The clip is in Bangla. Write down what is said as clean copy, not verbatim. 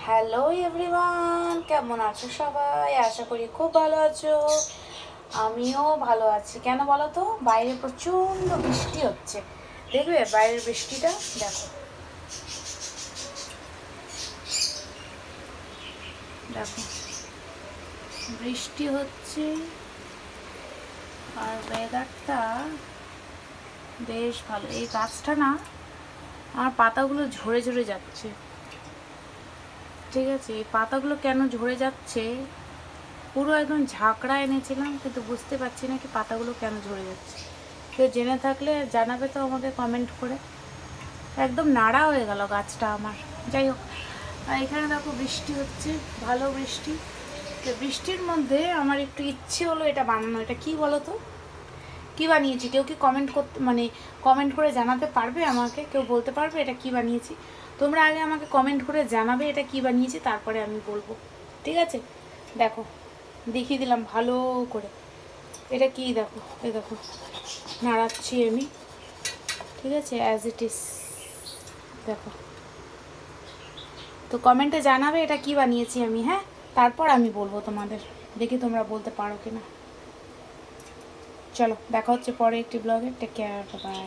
হ্যালো এভরিওয়ান, কেমন আছো সবাই? আশা করি খুব ভালো আছো। আমিও ভালো আছি। কেন বলো তো? বাইরে প্রচণ্ড বৃষ্টি হচ্ছে। দেখবে বাইরের বৃষ্টিটা? দেখো দেখো, বৃষ্টি হচ্ছে আর ওয়েদারটা বেশ ভালো। এই গাছটা না, আমার পাতাগুলো ঝরে ঝরে যাচ্ছে। ঠিক আছে, এই পাতাগুলো কেন ঝরে যাচ্ছে, পুরো একদম ঝাঁকড়া এনেছিলাম, কিন্তু বুঝতে পারছি না কি পাতাগুলো কেন ঝরে যাচ্ছে। কেউ জেনে থাকলে জানাবে তো আমাকে কমেন্ট করে। একদম নাড়া হয়ে গেল গাছটা আমার। যাই হোক, আর এখানে দেখো বৃষ্টি হচ্ছে, ভালো বৃষ্টি। তো বৃষ্টির মধ্যে আমার একটু ইচ্ছে হলো এটা বানানো। এটা কি বলো তো, কী বানিয়েছি? কেউ কি কমেন্ট করতে কমেন্ট করে জানাতে পারবে আমাকে? কেউ বলতে পারবে এটা কি বানিয়েছি? তোমরা আগে আমাকে কমেন্ট করে জানাবে এটা কি বানিয়েছি, তারপরে আমি বলবো। ঠিক আছে, দেখো দেখিয়ে দিলাম ভালো করে। এটা কি দেখো, এই দেখো নাড়াচ্ছি আমি। ঠিক আছে, অ্যাজ ইট ইজ। দেখো, তো কমেন্টে জানাবে এটা কি বানিয়েছি আমি, হ্যাঁ? তারপর আমি বলবো তোমাদের, দেখি তোমরা বলতে পারো কি না। চলো দেখা হচ্ছে পরে একটি ব্লগে। Take care, by.